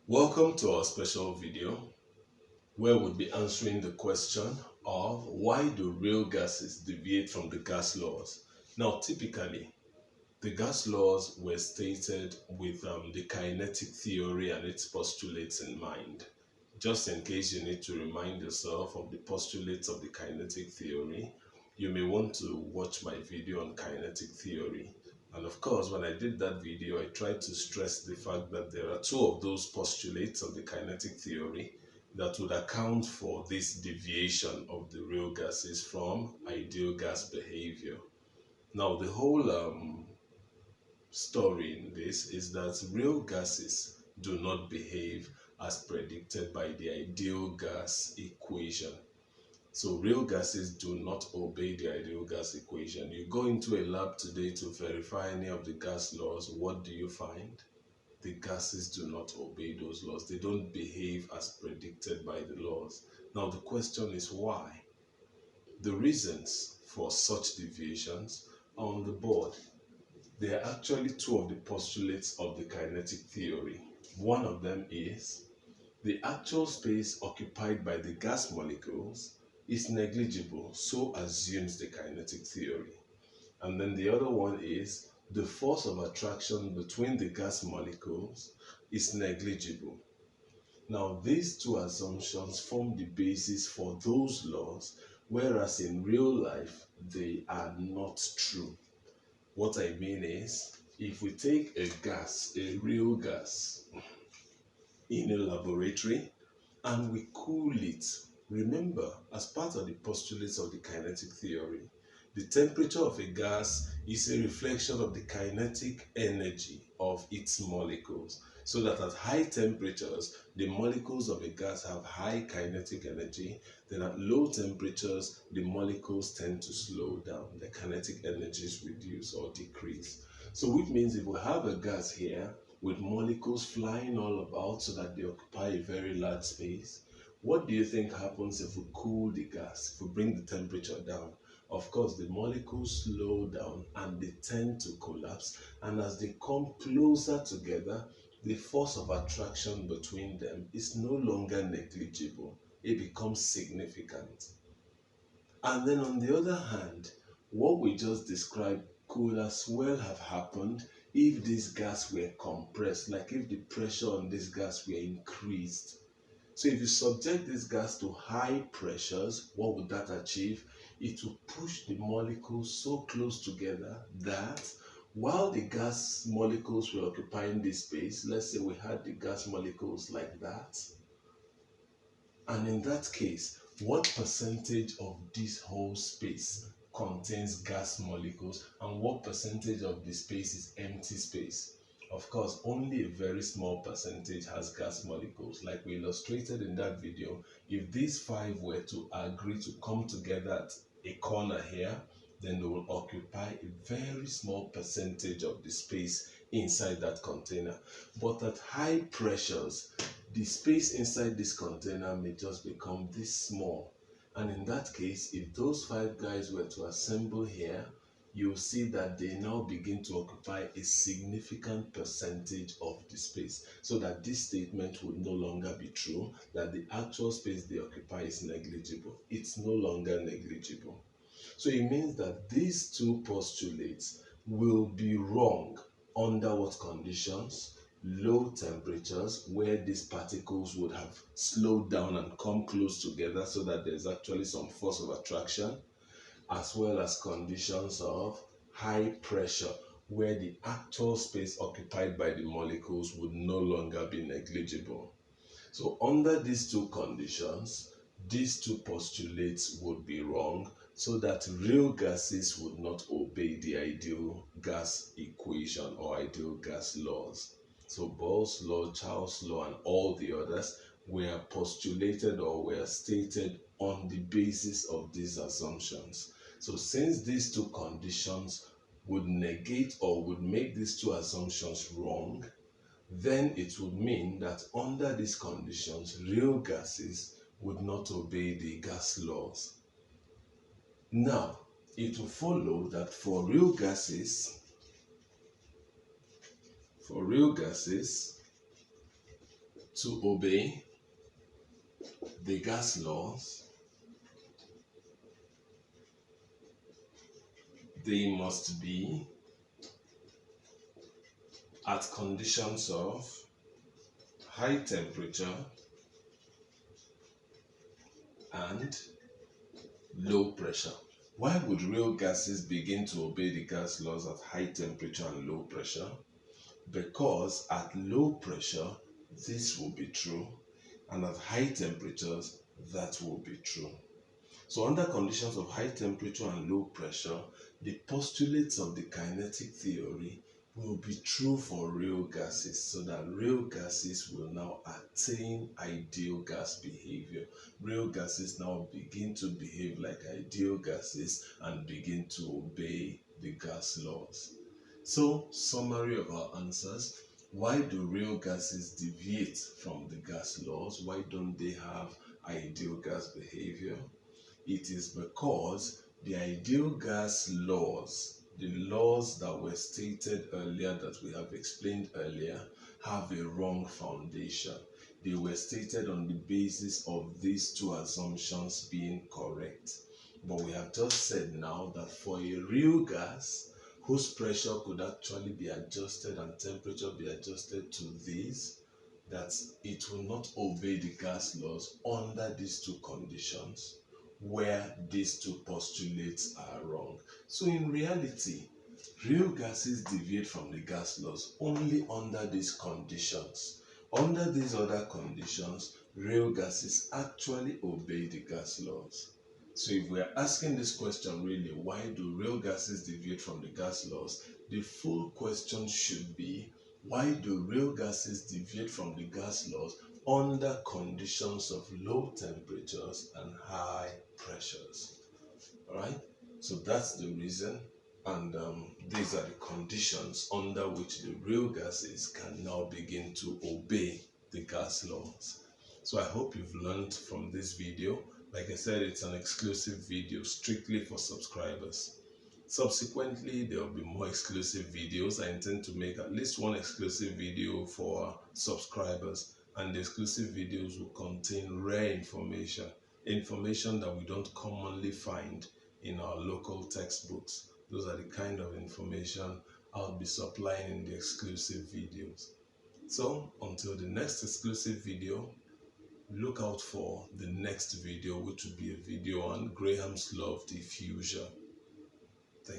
Welcome to our special video where we'll be answering the question of why do real gases deviate from the gas laws? Now, typically, the gas laws were stated with the kinetic theory and its postulates in mind. Just in case you need to remind yourself of the postulates of the kinetic theory, you may want to watch my video on kinetic theory. And of course, when I did that video, I tried to stress the fact that there are two of those postulates of the kinetic theory that would account for this deviation of the real gases from ideal gas behavior. Now, the whole story in this is that real gases do not behave as predicted by the ideal gas equation. So real gases do not obey the ideal gas equation. You go into a lab today to verify any of the gas laws, what do you find? The gases do not obey those laws. They don't behave as predicted by the laws. Now the question is why? The reasons for such deviations are on the board. There are actually two of the postulates of the kinetic theory. One of them is the actual space occupied by the gas molecules is negligible, so assumes the kinetic theory. And then the other one is the force of attraction between the gas molecules is negligible. Now, these two assumptions form the basis for those laws, whereas in real life, they are not true. What I mean is, if we take a gas, a real gas, in a laboratory and we cool it, remember, as part of the postulates of the kinetic theory, the temperature of a gas is a reflection of the kinetic energy of its molecules. So that at high temperatures, the molecules of a gas have high kinetic energy. Then at low temperatures, the molecules tend to slow down. The kinetic energies reduce or decrease. So which means if we have a gas here with molecules flying all about so that they occupy a very large space, what do you think happens if we cool the gas, if we bring the temperature down? Of course, the molecules slow down and they tend to collapse. And as they come closer together, the force of attraction between them is no longer negligible. It becomes significant. And then on the other hand, what we just described could as well have happened if this gas were compressed, like if the pressure on this gas were increased. So if you subject this gas to high pressures, what would that achieve? It will push the molecules so close together that while the gas molecules were occupying this space, let's say we had the gas molecules like that, and in that case, what percentage of this whole space contains gas molecules and what percentage of the space is empty space? Of course, only a very small percentage has gas molecules. Like we illustrated in that video, if these five were to agree to come together at a corner here, then they will occupy a very small percentage of the space inside that container. But at high pressures, the space inside this container may just become this small. And in that case, if those five guys were to assemble here, you'll see that they now begin to occupy a significant percentage of the space. So that this statement would no longer be true, that the actual space they occupy is negligible. It's no longer negligible. So it means that these two postulates will be wrong under what conditions? Low temperatures, where these particles would have slowed down and come close together so that there's actually some force of attraction, as well as conditions of high pressure, where the actual space occupied by the molecules would no longer be negligible. So under these two conditions, these two postulates would be wrong, so that real gases would not obey the ideal gas equation or ideal gas laws. So Boyle's law, Charles' law, and all the others were postulated or were stated on the basis of these assumptions. So since these two conditions would negate or would make these two assumptions wrong, then it would mean that under these conditions, real gases would not obey the gas laws. Now, it will follow that for real gases, To obey the gas laws, they must be at conditions of high temperature and low pressure. Why would real gases begin to obey the gas laws at high temperature and low pressure? Because at low pressure, this will be true, and at high temperatures, that will be true. So under conditions of high temperature and low pressure, the postulates of the kinetic theory will be true for real gases, so that real gases will now attain ideal gas behavior. Real gases now begin to behave like ideal gases and begin to obey the gas laws. So, summary of our answers. Why do real gases deviate from the gas laws? Why don't they have ideal gas behavior? It is because the ideal gas laws, the laws that were stated earlier, that we have explained earlier, have a wrong foundation. They were stated on the basis of these two assumptions being correct. But we have just said now that for a real gas, whose pressure could actually be adjusted and temperature be adjusted to these, that it will not obey the gas laws under these two conditions, where these two postulates are wrong. So in reality, real gases deviate from the gas laws only under these conditions. Under these other conditions, real gases actually obey the gas laws. So if we're asking this question really, why do real gases deviate from the gas laws? The full question should be, why do real gases deviate from the gas laws under conditions of low temperatures and high pressures? All right, so that's the reason, and these are the conditions under which the real gases can now begin to obey the gas laws. So I hope you've learned from this video. Like I said, it's an exclusive video strictly for subscribers. Subsequently, there will be more exclusive videos. I intend to make at least one exclusive video for subscribers, and the exclusive videos will contain rare information, information that we don't commonly find in our local textbooks. Those are the kind of information I'll be supplying in the exclusive videos. So until the next exclusive video, look out for the next video, which will be a video on Graham's law of diffusion.